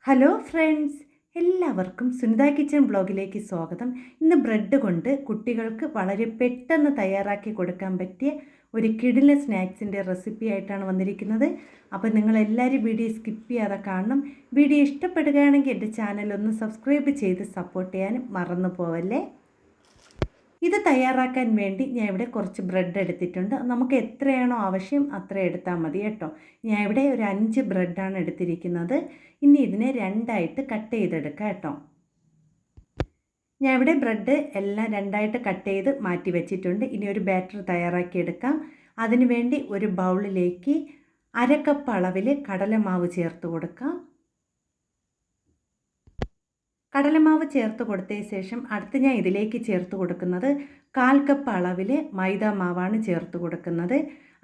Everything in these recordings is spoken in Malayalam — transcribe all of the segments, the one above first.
ഹലോ ഫ്രണ്ട്സ്, എല്ലാവർക്കും സുനിത കിച്ചൺ ബ്ലോഗിലേക്ക് സ്വാഗതം. ഇന്ന് ബ്രെഡ് കൊണ്ട് കുട്ടികൾക്ക് വളരെ പെട്ടെന്ന് തയ്യാറാക്കി കൊടുക്കാൻ പറ്റിയ ഒരു കിടിലൻ സ്നാക്സിൻ്റെ റെസിപ്പി ആയിട്ടാണ് വന്നിരിക്കുന്നത്. അപ്പോൾ നിങ്ങളെല്ലാവരും വീഡിയോ സ്കിപ്പ് ചെയ്യാതെ കാണണം. വീഡിയോ ഇഷ്ടപ്പെടുകയാണെങ്കിൽ എൻ്റെ ചാനലൊന്ന് സബ്സ്ക്രൈബ് ചെയ്ത് സപ്പോർട്ട് ചെയ്യാനും മറന്നു പോവല്ലേ. ഇത് തയ്യാറാക്കാൻ വേണ്ടി ഞാൻ ഇവിടെ കുറച്ച് ബ്രെഡ് എടുത്തിട്ടുണ്ട്. നമുക്ക് എത്രയാണോ ആവശ്യം അത്ര എടുത്താൽ മതി കേട്ടോ. ഞാൻ ഇവിടെ ഒരു 5 ബ്രെഡാണ് എടുത്തിരിക്കുന്നത്. ഇനി ഇതിനെ രണ്ടായിട്ട് കട്ട് ചെയ്തെടുക്കാം കേട്ടോ. ഞാൻ ഇവിടെ ബ്രെഡ് എല്ലാം രണ്ടായിട്ട് കട്ട് ചെയ്ത് മാറ്റി വെച്ചിട്ടുണ്ട്. ഇനി ഒരു ബാറ്റർ തയ്യാറാക്കിയെടുക്കാം. അതിനു വേണ്ടി ഒരു ബൗളിലേക്ക് 1/2 കപ്പ് അളവിൽ കടലമാവ് ചേർത്ത് കൊടുക്കാം. കടലമാവ് ചേർത്ത് കൊടുത്തതിന് ശേഷം അടുത്ത് ഞാൻ ഇതിലേക്ക് ചേർത്ത് കൊടുക്കുന്നത് 1/4 കപ്പ് അളവിൽ മൈദ മാവാണ് ചേർത്ത് കൊടുക്കുന്നത്.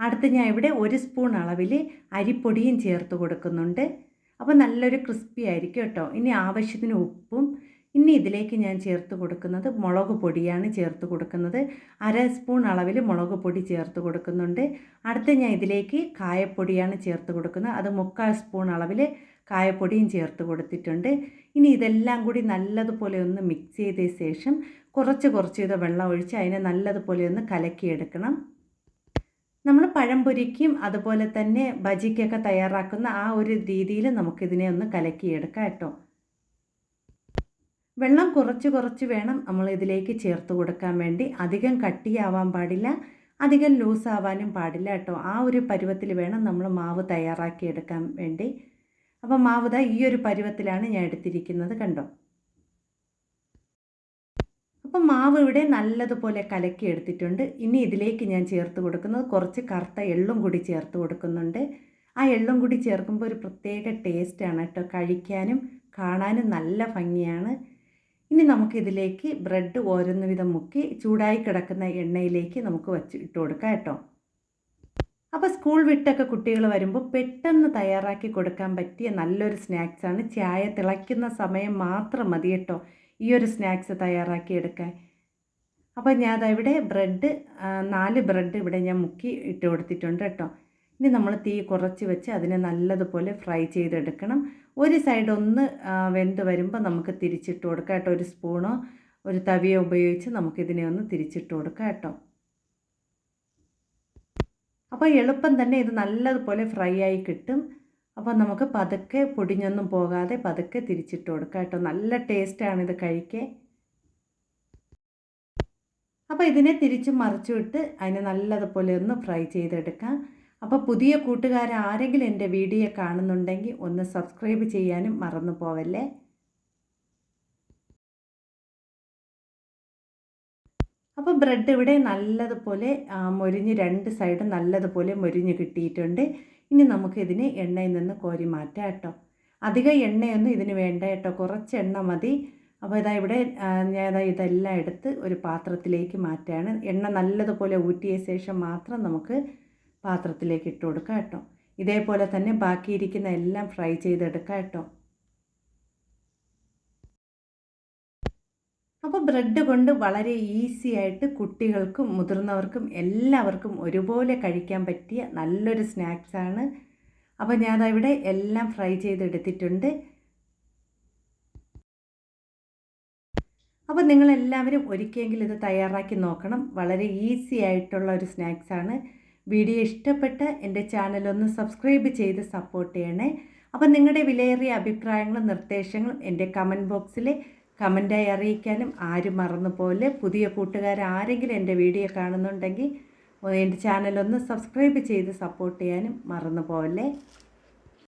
അടുത്ത് ഞാൻ ഇവിടെ 1 സ്പൂൺ അളവിൽ അരിപ്പൊടിയും ചേർത്ത് കൊടുക്കുന്നുണ്ട്. അപ്പോൾ നല്ലൊരു ക്രിസ്പി ആയിരിക്കും കേട്ടോ. ഇനി ആവശ്യത്തിന് ഉപ്പും. ഇനി ഇതിലേക്ക് ഞാൻ ചേർത്ത് കൊടുക്കുന്നത് മുളക് പൊടിയാണ് ചേർത്ത് കൊടുക്കുന്നത്. 1/2 സ്പൂൺ അളവിൽ മുളക് പൊടി ചേർത്ത് കൊടുക്കുന്നുണ്ട്. അടുത്ത് ഞാൻ ഇതിലേക്ക് കായപ്പൊടിയാണ് ചേർത്ത് കൊടുക്കുന്നത്. അത് 3/4 സ്പൂൺ അളവിൽ കായപ്പൊടിയും ചേർത്ത് കൊടുത്തിട്ടുണ്ട്. ഇനി ഇതെല്ലാം കൂടി നല്ലതുപോലെ ഒന്ന് മിക്സ് ചെയ്തതിന് ശേഷം കുറച്ച് ഇത് വെള്ളം ഒഴിച്ച് അതിനെ നല്ലതുപോലെ ഒന്ന് കലക്കിയെടുക്കണം. നമ്മൾ പഴംപൊരിക്കും അതുപോലെ തന്നെ ബജിക്കൊക്കെ തയ്യാറാക്കുന്ന ആ ഒരു രീതിയിൽ നമുക്കിതിനെ ഒന്ന് കലക്കിയെടുക്കാം കേട്ടോ. വെള്ളം കുറച്ച് വേണം നമ്മൾ ഇതിലേക്ക് ചേർത്ത് കൊടുക്കാൻ വേണ്ടി. അധികം കട്ടിയാവാൻ പാടില്ല, അധികം ലൂസ് ആവാനും പാടില്ല കേട്ടോ. ആ ഒരു പരുവത്തിൽ വേണം നമ്മൾ മാവ് തയ്യാറാക്കിയെടുക്കാൻ വേണ്ടി. അപ്പോൾ മാവ് ഈ ഒരു പരുവത്തിലാണ് ഞാൻ എടുത്തിരിക്കുന്നത്, കണ്ടോ. അപ്പോൾ മാവ് ഇവിടെ നല്ലതുപോലെ കലക്കി എടുത്തിട്ടുണ്ട്. ഇനി ഇതിലേക്ക് ഞാൻ ചേർത്ത് കൊടുക്കുന്നത് കുറച്ച് കറുത്ത എള്ളും കൂടി ചേർത്ത് കൊടുക്കുന്നുണ്ട്. ആ എള്ളും കൂടി ചേർക്കുമ്പോൾ ഒരു പ്രത്യേക ടേസ്റ്റാണ് കേട്ടോ. കഴിക്കാനും കാണാനും നല്ല ഭംഗിയാണ്. ഇനി നമുക്കിതിലേക്ക് ബ്രെഡ് ഓരോന്ന് വിധം മുക്കി ചൂടായി കിടക്കുന്ന എണ്ണയിലേക്ക് നമുക്ക് ഇട്ട് കൊടുക്കാം കേട്ടോ. അപ്പോൾ സ്കൂൾ വിട്ടൊക്കെ കുട്ടികൾ വരുമ്പോൾ പെട്ടെന്ന് തയ്യാറാക്കി കൊടുക്കാൻ പറ്റിയ നല്ലൊരു സ്നാക്സാണ്. ചായ തിളയ്ക്കുന്ന സമയം മാത്രം മതി കേട്ടോ ഈ ഒരു സ്നാക്സ് തയ്യാറാക്കി എടുക്കാൻ. അപ്പോൾ ഞാൻ ഇവിടെ 4 ബ്രെഡ് ഇവിടെ ഞാൻ മുക്കി ഇട്ട് കൊടുത്തിട്ടുണ്ട് കേട്ടോ. ഇനി നമ്മൾ തീ കുറച്ച് വെച്ച് അതിനെ നല്ലതുപോലെ ഫ്രൈ ചെയ്തെടുക്കണം. ഒരു സൈഡ് ഒന്ന് വെന്ത് വരുമ്പോൾ നമുക്ക് തിരിച്ചിട്ട് കൊടുക്കാം കേട്ടോ. ഒരു സ്പൂണോ ഒരു തവിയോ ഉപയോഗിച്ച് നമുക്കിതിനെ ഒന്ന് തിരിച്ചിട്ട് കൊടുക്കാം കേട്ടോ. അപ്പോൾ എളുപ്പം തന്നെ ഇത് നല്ലതുപോലെ ഫ്രൈ ആയി കിട്ടും. അപ്പോൾ നമുക്ക് പതുക്കെ പൊടിഞ്ഞൊന്നും പോകാതെ പതുക്കെ തിരിച്ചിട്ട് കൊടുക്കാം കേട്ടോ. നല്ല ടേസ്റ്റാണ് ഇത് കഴിക്കാൻ. അപ്പോൾ ഇതിനെ തിരിച്ചും മറിച്ചും ഇട്ട് അതിനെ നല്ലതുപോലെ ഒന്ന് ഫ്രൈ ചെയ്തെടുക്കാം. അപ്പോൾ പുതിയ കൂട്ടുകാർ ആരെങ്കിലും എൻ്റെ വീഡിയോ കാണുന്നുണ്ടെങ്കിൽ ഒന്ന് സബ്സ്ക്രൈബ് ചെയ്യാനും മറന്നു പോവല്ലേ. അപ്പോൾ ബ്രെഡ് ഇവിടെ നല്ലതുപോലെ മൊരിഞ്ഞ് 2 സൈഡും നല്ലതുപോലെ മൊരിഞ്ഞ് കിട്ടിയിട്ടുണ്ട്. ഇനി നമുക്കിതിനെ എണ്ണയിൽ നിന്ന് കോരി മാറ്റാം കേട്ടോ. അധികം എണ്ണയൊന്നും ഇതിന് വേണ്ട കേട്ടോ, കുറച്ച് എണ്ണ മതി. അപ്പോൾ ഇവിടെ ഞാൻ ഇതെല്ലാം എടുത്ത് ഒരു പാത്രത്തിലേക്ക് മാറ്റുകയാണ്. എണ്ണ നല്ലതുപോലെ ഊറ്റിയ ശേഷം മാത്രം നമുക്ക് പാത്രത്തിലേക്ക് ഇട്ട് കൊടുക്കാം കേട്ടോ. ഇതേപോലെ തന്നെ ബാക്കിയിരിക്കുന്ന എല്ലാം ഫ്രൈ ചെയ്തെടുക്കാം കേട്ടോ. അപ്പോൾ ബ്രെഡ് കൊണ്ട് വളരെ ഈസി ആയിട്ട് കുട്ടികൾക്കും മുതിർന്നവർക്കും എല്ലാവർക്കും ഒരുപോലെ കഴിക്കാൻ പറ്റിയ നല്ലൊരു സ്നാക്സാണ്. അപ്പോൾ ഞാൻ ഇവിടെ എല്ലാം ഫ്രൈ ചെയ്തെടുത്തിട്ടുണ്ട്. അപ്പോൾ നിങ്ങളെല്ലാവരും ഒരിക്കലെങ്കിലും ഇത് തയ്യാറാക്കി നോക്കണം. വളരെ ഈസി ആയിട്ടുള്ള ഒരു സ്നാക്സാണ്. വീഡിയോ ഇഷ്ടപ്പെട്ട എൻ്റെ ചാനലൊന്ന് സബ്സ്ക്രൈബ് ചെയ്ത് സപ്പോർട്ട് ചെയ്യണേ. അപ്പോൾ നിങ്ങളുടെ വിലയേറിയ അഭിപ്രായങ്ങളും നിർദ്ദേശങ്ങളും എൻ്റെ കമൻറ്റ് ബോക്സിൽ കമൻറ്റായി അറിയിക്കാനും ആരും മറന്നു പോലെ. പുതിയ കൂട്ടുകാർ ആരെങ്കിലും എൻ്റെ വീഡിയോ കാണുന്നുണ്ടെങ്കിൽ എൻ്റെ ചാനലൊന്ന് സബ്സ്ക്രൈബ് ചെയ്ത് സപ്പോർട്ട് ചെയ്യാനും മറന്നു പോകല്ലേ.